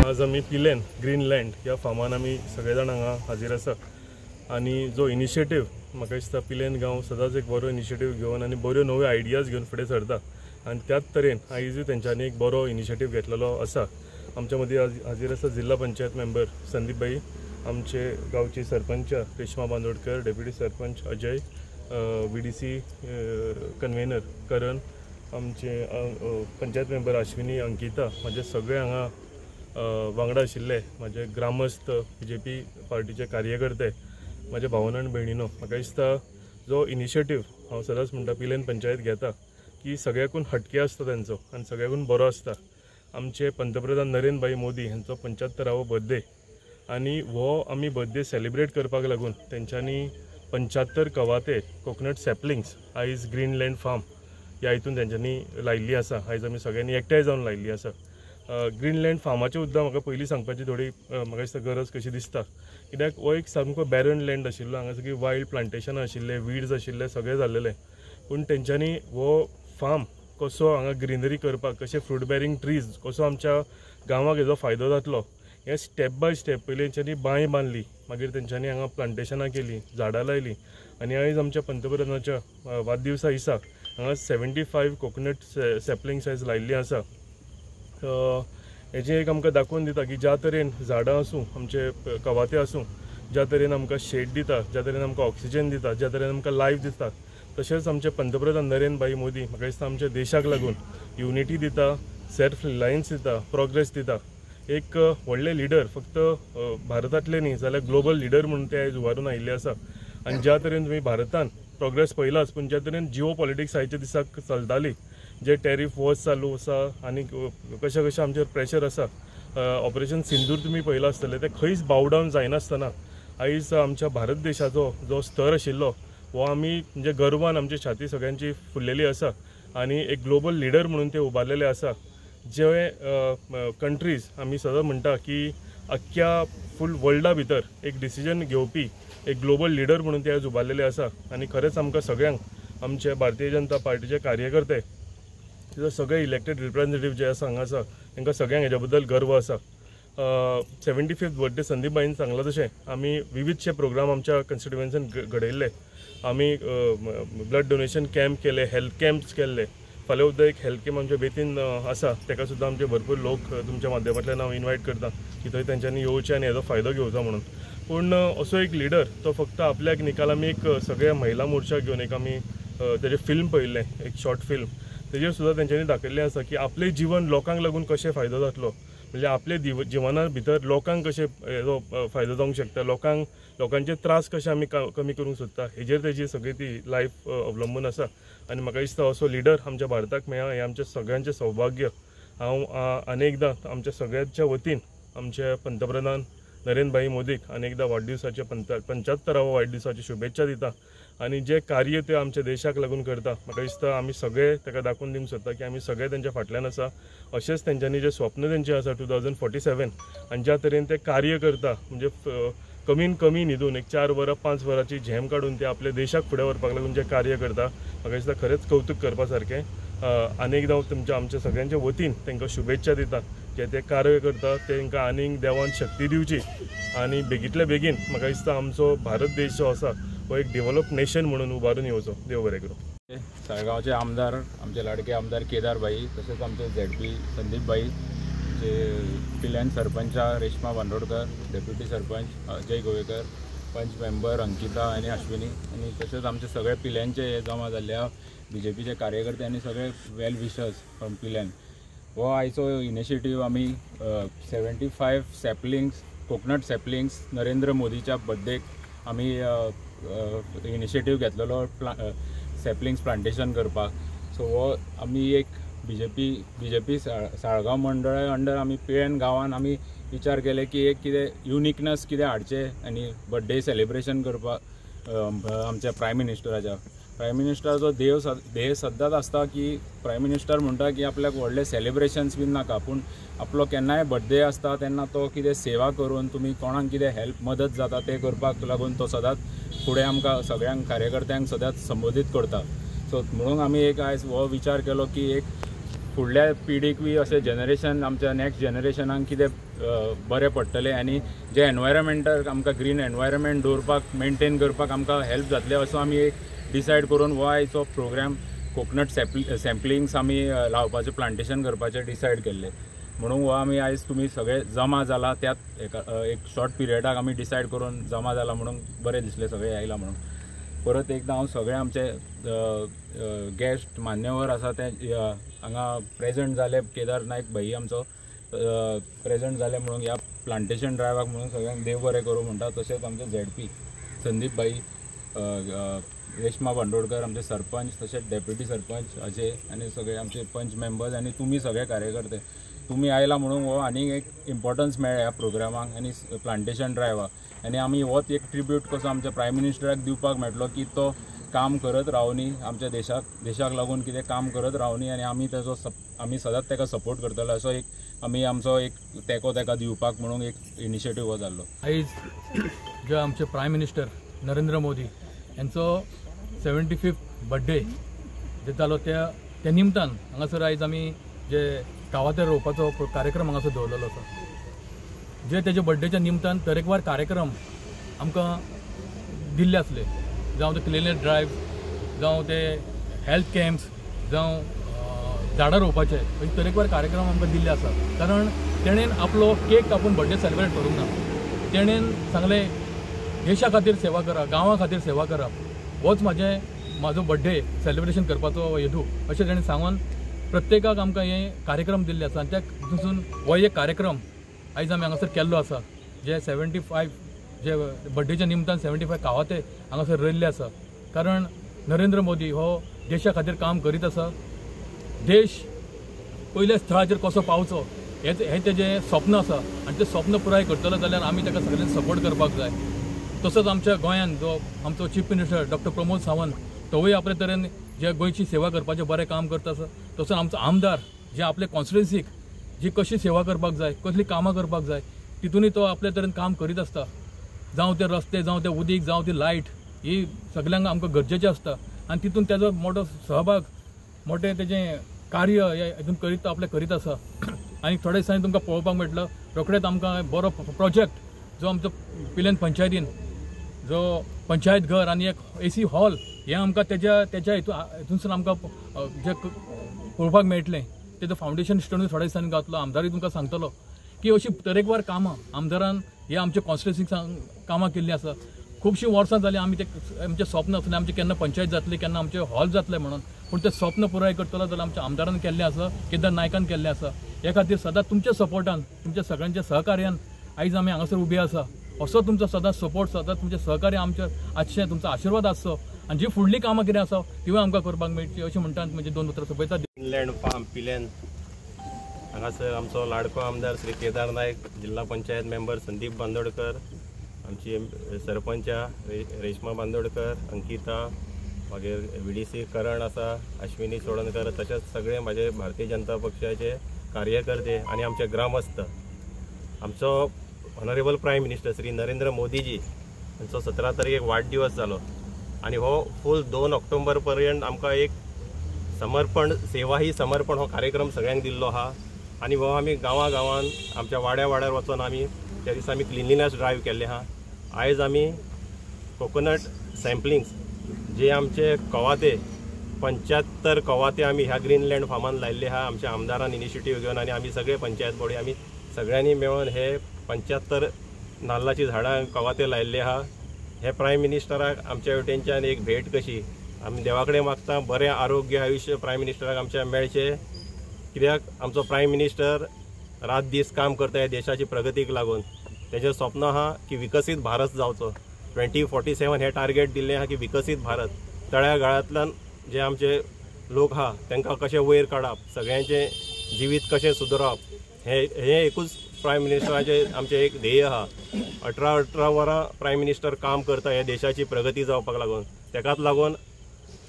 आज आम्ही पिलेन ग्रीनलँड ह्या फार्मान आम्ही सगळे जाण हांगा हाजीर आसा आणि जो इनिशिएटीव म्हाका दिसता पिलेन गांव सदांच एक बरो इनिशिएटीव घेवन आनी बऱ्यो नव्यो आयडियाज घेवन फुडें सरता आनी त्याच तरेन आयजूय तेंच्यांनी एक बरो इनिशिएटीव घेतलेलो आसा। आमच्या मदीं हाजीर आसा जिल्हा पंचायत मेंबर संदीप भाई, आमचे गांवची sarpanch Reshma Bandodkar, deputy sarpanch Ajay, VDC convenor Karan, आमचे पंचायत मेंबर अश्विनी, अंकिता, म्हाजे सगळे हांगा वांगडा आशिल्ले म्हाजे ग्रामस्थ BJP पार्टीचे कार्यकर्ते, म्हाजे भावन आनी भयणीनो। म्हाका दिसता जो इनिशिएटीव हांव सदांच म्हणटा पिलेन पंचायत घेता की सगळ्याकून हटके आसता तेंचो आनी सगळ्याकून बरो आसता। आमचे पंतप्रधान नरेंद्र भाई मोदी हांचो 75वां बर्थडे आनी हो आमी बर्थडे सेलिब्रेट करपाक लागून तेंच्यांनी 75 कवाथे कोकोनट सॅपलिंग्स आयज ग्रीनलँड फार्म ह्या हितून तेंच्यांनी लायिल्ली आसा। आयज आमी सगळ्यांनी एकठांय जावन लायिल्ली आसा। ग्रीनलँड फार्माचे उद्दां म्हाका पयलीं सांगपाची थोडी म्हाका दिसता गरज कशी दिसता, कित्याक हो एक सामको बॅरन लँड आशिल्लो, हांगा सगळी वायल्ड प्लांटेशनां आशिल्ले, वीड्स आशिल्ले, सगळें जाल्लेले, पूण तेंच्यांनी हो फार्म कसो हांगा ग्रीनरी करपाक, कशे फ्रूट बॅरिंग ट्रीज कसो आमच्या गांवाक हेजो फायदो जातलो हें स्टेप बाय स्टेप पयलीं तेंच्यांनी बांय बांदली, मागीर तेंच्यांनी हांगा प्लांटेशनां केलीं, झाडां लायलीं आनी आयज आमच्या पंतप्रधानाच्या वाडदिवसा दिसा हांगा 75 कोकोनट सॅपलिंग्स आयज लायिल्लीं आसा। हेजें एक आमकां दाखोवन दिता की ज्या तरेन झाडां आसूं, आमचे कवाथे आसूं, ज्या तरेन आमकां शेड दिता, ज्या तरेन आमकां ऑक्सिजन दिता, ज्या तरेन आमकां लायफ दिता, तशेंच आमचे पंतप्रधान नरेंद्र भाई मोदी म्हाका दिसता आमच्या देशाक लागून युनिटी दिता, सेल्फ रिलायन्स दिता, प्रोग्रेस दिता। एक व्हडले लिडर फक्त भारतांतले न्ही जाल्यार ग्लोबल लिडर म्हणून ते आयज उबारून आयिल्ले आसा। आनी ज्या तरेन तुमी भारतान प्रोग्रेस पयलाच, पूण ज्या तरेन जिओ पॉलिटिक्स आयच्या दिसाक चलताली, जे टॅरिफ वॉर्स चालू आसा आनी कशें कशें आमचेर प्रेशर आसा, ऑपरेशन सिंदूर तुमी पयलां आसतलें, ते खंयच बाव डावन जायनासतना आयज आमच्या भारत देशाचो जो स्तर आशिल्लो हो आमी म्हणजे गर्वान आमची छाती सगळ्यांची फुल्लेली आसा आनी एक ग्लोबल लिडर म्हणून ते उबारलेले आसा। जे कंट्रीज आमी सदां म्हणटा की अख्ख्या फूल वर्ल्डा भितर एक डिसिजन घेवपी एक ग्लोबल लिडर म्हणून ते आयज उबारलेले आसा आनी खरेंच आमकां सगळ्यांक आमचे भारतीय जनता पार्टीचे कार्यकर्ते, सगळे इलेक्टेड रिप्रेझेंटेटिव्ह जे आसा हांगा आसा तांकां सगळ्यांक हेज्या बद्दल गर्व आसा। 75th बर्थडे संदीप भाईन सांगलां तशें आमी विविधशे प्रोग्राम आमच्या कन्स्टिट्युएन्सीन घडयल्ले, आमी ब्लड डोनेशन कॅम्प केले, हेल्थ कॅम्प्स केल्ले, फाल्यां उद्दां एक हेल्थ कॅम्प आमच्या बेतीन आसा, ताका सुद्दां आमचे भरपूर लोक तुमच्या माध्यमांतल्यान हांव इन्वायट करता की थंय तेंच्यांनी येवचें आनी हेजो फायदो घेवचो म्हणून। पूण असो एक लिडर तो फक्त आपल्याक निकाल आमी एक सगळ्या महिला मोर्चा घेवन एक आमी तेजें फिल्म पळयल्लें, एक शॉर्ट फिल्म, तेजेर सुद्दां तेंच्यांनी दाखयल्लें आसा की आपलें जीवन लोकांक लागून कशें फायदो जातलो, म्हणजे आपले जिवना भितर लोकांक कशें हेजो फायदो जावंक शकता, लोकांचे त्रास कशे आमी कमी करूंक सोदता, हेजेर तेजी सगळी ती लायफ अवलंबून आसा। आनी म्हाका दिसता असो लिडर आमच्या भारताक मेळ्ळा हें आमच्या सगळ्यांचें सौभाग्य। हांव अनेकदां आमच्या सगळ्यांच्या वतीन आमचे पंतप्रधान नरेंद्र भाई मोदीक अनेकदां वाडदिवसाच्या 75व्या वाडदिवसाची शुभेच्छा दिता आनी जे कार्य ते आमच्या देशाक लागून करता म्हाका दिसता आमी सगळे ताका दाखोवन दिवंक सोदता की आमी सगळे तेंच्या फाटल्यान आसा। अशेंच तेंच्यांनी जे स्वप्न तेंचें आसा 2047 आनी ज्या तरेन ते कार्य करता, म्हणजे कमीन कमी न्हिदून एक 4 वरां 5 वरांची झेम काडून ते आपल्या देशाक फुडें व्हरपाक लागून जे कार्य करता म्हाका दिसता खरेंच कौतुक करपा सारकें। अनेकदां आमच्या सगळ्यांच्या वतीन तांकां शुभेच्छा दिता जे ते कार्य करता, तांकां आनीक देवान शक्ती दिवची आनी बेगींतल्या बेगीन म्हाका दिसता आमचो भारत देश जो आसा हो एक डेव्हलप नेशन म्हणून उबारून येवचो। देव बरें करूं। साळगांवचे आमदार आमचे लाडके आमदार केदार भाई, तसेच आमचे ZP संदीप भाई, जे पिलेन सरपंच रेश्मा बांदोडकर, डेप्युटी सरपंच अजय गोवेकर, पंच मेंबर अंकिता आनी अश्विनी, आनी तसेच आमचे सगळे पिल्यांचे जमा जाल्ल्या BJPचे कार्यकर्ते आनी सगळे वेल विशर्स फ्रॉम पिलेन। हो आयचो इनिशिएटीव आमी 75 सॅपलिंग्स कोकोनट सॅपलिंग्स नरेंद्र मोदीच्या बर्थडेक आमी इनिशिएटीव घेतलेलो सॅपलिंग्स प्लांटेशन करपाक। सो हो आमी एक BJP साळगांव मंडळा अंडर आमी पिलेन गांवान आमी विचार केले की एक कितें युनिकनेस कितें हाडचें आनी बर्थडे सेलिब्रेशन करपाक आमच्या प्रायम मिनिस्टराचो ध्येय सद्दांच आसता की प्रायम मिनिस्टर म्हणटा की आपल्याक व्हडले सेलिब्रेशन्स बीन नाका, पूण आपलो केन्नाय बर्थडे आसता तेन्ना तो कितें सेवा करून तुमी कोणाक कितें हेल्प मदत जाता ते करपाक लागून तो सदांच फुडें आमकां सगळ्यांक कार्यकर्त्यांक सदांच संबोधीत करता। सो म्हणून आमी एक आयज हो विचार केलो की एक फुडल्या पिढीक बी अशें जनरेशन आमच्या नेक्स्ट जनरेशनाक कितें बरें पडटलें आनी जे एनवायरमेंटाक आमकां ग्रीन एनवायरमेंट दवरपाक मेनटेन करपाक आमकां हेल्प जातलें असो आमी एक डिसायड करून हो आयचो प्रोग्राम कोकोनट सॅम्पलिंग्स आमी लावपाचें प्लांटेशन करपाचें डिसायड केल्लें म्हणून हो आमी आयज तुमी सगळे जमा जाला त्यात एक शॉर्ट पिरियडाक आमी डिसायड करून जमा जाला म्हणून बरें दिसलें सगळे आयला म्हणून परत एकदां हांव सगळे आमचे गेस्ट मान्यवर आसा ते हांगा प्रेजंट जाले केदार नायक भाई आमचो प्रेजंट जाले म्हणून ह्या प्लांटेशन ड्रायवाक म्हणून सगळ्यांक देव बरें करूं म्हणटा तशेंच आमचे ZP संदीप भाई रेश्मा बांदोडकर आमचे सरपंच तशेंच डेप्युटी सरपंच अजय आनी सगळे आमचे पंच मेंबर्स आनी तुमी सगळे कार्यकर्ते तुमी आयला म्हणून हो आनीक एक इम्पॉर्टन्स मेळ्ळा ह्या प्रोग्रामाक आनी प्लांटेशन ड्रायवाक आनी आमी होच एक ट्रिब्यूट कसो आमच्या प्रायम मिनिस्टराक दिवपाक मेळटलो की तो काम करत रावनी आमच्या देशाक लागून कितें काम करत रावनी आनी आमी सदांच ताका सपोर्ट करतलो असो एक आमी आमचो एक तेंको ताका दिवपाक म्हणून एक इनिशिएटीव हो जाल्लो आयज जे आमचे प्रायम मिनिस्टर नरेंद्र मोदी यांचो 75th बर्थडे जे जालो त्या निमतान हांगासर आयज आमी जे गांवांत रोवपाचो कार्यक्रम हांगासर दवरलेलो आसा जे तेजे बर्थडेच्या निमतान तरेकवार कार्यक्रम आमकां दिल्ले आसले जावं ते क्लिननेस ड्रायव्ह जावं ते हेल्थ कॅम्प्स जावं झाडां रोवपाचे अशे तरेकवार कार्यक्रम आमकां दिल्ले आसा कारण तेणेन आपलो केक कापून बर्थडे सेलिब्रेट करूंक ना तेणेन सांगलें देशा खातीर सेवा करप गांवा खातीर सेवा करप होच म्हाजो बर्थडे सेलिब्रेशन करपाचो हेतू अशें तेणें सांगून प्रत्येकाक आमकां हे कार्यक्रम दिल्ले आसा आनी त्या पसून हो एक कार्यक्रम आयज आमी हांगासर केल्लो आसा जे 75 जे बर्थडेच्या निमतान 75 कावाते हांगासर रयल्ले आसा कारण नरेंद्र मोदी हो देशा खातीर काम करीत आसा देश पयल्या स्थळाचेर कसो पावचो हे तेजें स्वप्न आसा आनी तें स्वप्न पुराय करतलो जाल्यार आमी ताका सगळ्यांनी सपोर्ट करपाक जाय तसोच आमच्या गोंयांत जो आमचो chief minister doctor Pramod Sawant तोवूय आपले तरेन जे गोंयची सेवा करपाचें बरें काम करता आसा तसोच आमचो आमदार जे आपले कॉन्स्टिट्युएन्सीक जी कशी सेवा करपाक जाय कसली कामां करपाक जाय तितूनय तो आपल्या तरेन काम करीत आसता जावं ते रस्ते जावं ते उदीक जावं ती लायट ही सगळ्यांक आमकां गरजेचें आसता आनी तितून तेजो मोठो सहभाग मोठें तेजें कार्य हितून करीत आपलें करीत आसा आनी थोडे दिसांनी तुमकां पळोवपाक मेळटलो रोखडेच आमकां बरो प्रोजेक्ट जो आमचो पिलेन पंचायतीन जो पंचायत घर आनी एक AC हॉल हे आमकां तेच्या हितूनसून आमकां जे पळोवपाक मेळटलें तेजो फावंडेशन स्टोनूय थोड्या दिसांनी घातलो आमदारूय तुमकां सांगतलो की अशी तरेकवार कामां आमदारान हे आमच्या कॉन्स्टिट्युएन्सीक कामां केल्लीं आसा खुबशीं वर्सां जालीं आमी ते आमचें स्वप्न आसलें आमचें केन्ना पंचायत जातली केन्ना आमचें हॉल जातलें म्हणून पूण तें स्वप्न पुराय करतलो जाल्यार आमच्या आमदारान केल्लें आसा केदार नायकान केल्लें आसा हे खातीर सदांच तुमच्या सपोर्टान तुमच्या सगळ्यांच्या सहकार्यान आयज आमी हांगासर उबे आसा असो तुमचो सदांच सपोर्ट सदांच तुमचें सहकार्य आमचें आजचें तुमचो आशिर्वाद आसचो आनी जी फुडलीं कामां कितें आसा तिवूय आमकां करपाक मेळची अशें म्हणटा म्हणजे 2 उतरां सोंपयता. इनलँड फार्म पिलेन हांगासर आमचो लाडको आमदार श्री केदार नायक जिल्हा पंचायत मेंबर संदीप बांदोडकर आमची सरपंचा रेश्मा बांदोडकर अंकिता मागीर VDC करण आसा अश्विनी सोळणकर तशेंच सगळे म्हाजे भारतीय जनता पक्षाचे कार्यकर्ते आनी आमचे ग्रामस्थ आमचो honourable prime minister Shri Narendra Modiji हांचो 17 तारीख वाडदिवस जालो आनी हो फूल 2 ऑक्टोबर पर्यंत आमकां एक समर्पण सेवा ही समर्पण हो कार्यक्रम सगळ्यांक दिल्लो आहा आनी हो आमी गांवां आमच्या वाड्यार वचून आमी त्या दिसा आमी क्लिनलीनेस ड्रायव्ह केल्ले आहा. आयज आमी कोकोनट सॅम्पलिंग्स जे आमचे कवाते 75 कवाते आमी ह्या ग्रीनलँड फार्मान लायिल्ले आहा आमच्या आमदारान इनिशिएटीव घेवन आनी आमी सगळे पंचायत बॉडी आमी सगळ्यांनी मेळून हे 75 नाल्लाची झाडां कवाते लायिल्ले आहा. हे प्रायम मिनिस्टराक आमच्या वटेनच्यान एक भेट कशी आमी देवा कडेन मागता बरें आरोग्य आयुश्य प्रायम मिनिस्टराक आमच्या मेळचें कित्याक आमचो प्रायम मिनिस्टर रात दीस काम करता हे देशाची प्रगतीक लागून तेजें स्वप्न आहा की विकसीत भारत जावचो 2047 हे टार्गेट दिल्लें आहा की विकसीत भारत तळ्यागाळांतल्यान जे आमचे लोक आहा तांकां कशें वयर काडप सगळ्यांचें जिवीत कशें सुदरप हे एकूच प्रायम मिनिस्टराचे आमचे एक ध्येय आहा. 18 वरां प्रायम मिनिस्टर काम करता हे देशाची प्रगती जावपाक लागून तेकाच लागून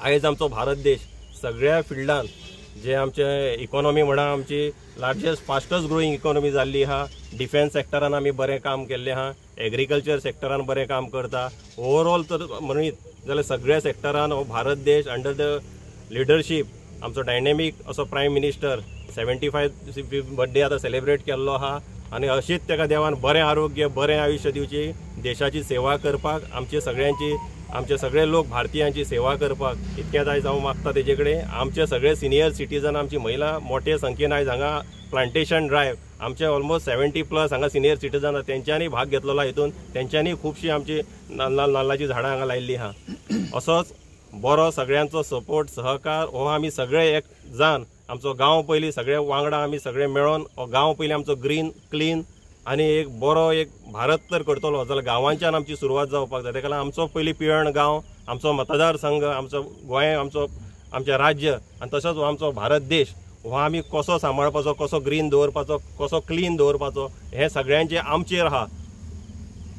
आयज आमचो भारत देश सगळ्या फिल्डान जे आमचे इकॉनॉमी म्हणा आमची लार्जस्ट फास्टस्ट ग्रोईंग इकॉनॉमी जाल्ली आहा. डिफेन्स सेक्टरान आमी बरें काम केल्लें आहा. एग्रीकल्चर सेक्टरान बरें काम करता. ओवरऑल तर म्हणीत जाल्यार सगळ्या सेक्टरान हो भारत देश अंडर द लिडरशीप आमचो डायनेमीक असो प्रायम मिनिस्टर 75 बर्थडे आतां सेलिब्रेट केल्लो आहा आनी अशीच ताका देवान बरें आरोग्य बरें आयुश्य दिवची, देशाची सेवा करपाक, आमचे सगळे लोक भारतीयांची सेवा करपाक इतकेंच आयज हांव मागता तेजे कडेन. आमचे सगळे सिनियर सिटीजन, आमची महिला मोठे संख्येन आयज हांगा प्लांटेशन ड्रायव्ह, आमचे ऑलमोस्ट 70+ हांगा सिनियर सिटीजन आसा, तेंच्यांनी भाग घेतलेलो हितून. तेंच्यांनी खुबशीं आमची नाल्लाची झाडां हांगा लायिल्लीं आहा. असोच बरो सगळ्यांचो सपोर्ट सहकार हो आमी सगळे एक जावन आमचो गांव पयलीं सगळे वांगडा आमी सगळे मेळोन हो गांव पयलीं आमचो ग्रीन क्लीन आनी एक बरो एक भारत तर करतलो जाल्यार गांवांच्यान आमची सुरवात जावपाक जाय. ताका लागून आमचो पयलीं पियण गांव, आमचो मतदारसंघ, आमचो गोंय, आमचें राज्य आनी तसोच हो आमचो भारत देश हो आमी कसो सांबाळपाचो, कसो ग्रीन दवरपाचो, कसो क्लीन दवरपाचो, हें सगळ्यांचें आमचेर आहा.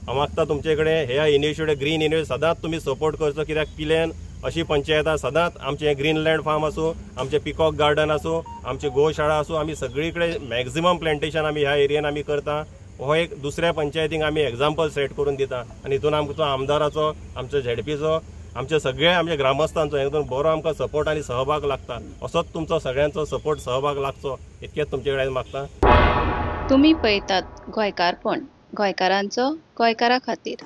हांव मागता तुमचे कडेन ह्या इनिशिएटीव ग्रीन इनिशिएटीव सदांच तुमी सपोर्ट करचो, कित्याक पिलेन अशी पंचायतां सदांच आमचें ग्रीनलँड फार्म आसूं, आमचें पिकॉक गार्डन आसूं, आमची गोशाळा आसूं, आमी सगळी कडेन मॅक्झिमम प्लांटेशन आमी ह्या एरियेन आमी करता. हो एक दुसऱ्या पंचायतींक आमी एग्जाम्पल सेट करून दिता आनी हितून आमचो आमदाराचो, आमच्या झेडपीचो, आमच्या ग्रामस्थांचो हितून बरो आमकां सपोर्ट आनी सहभाग लागता. असोच तुमचो सगळ्यांचो सपोर्ट सहभाग लागचो इतकेंच तुमचे कडेन मागता. तुम्ही पळयतात गोंयकारपण, गोंयकारांचो गोंयकारा खातीर.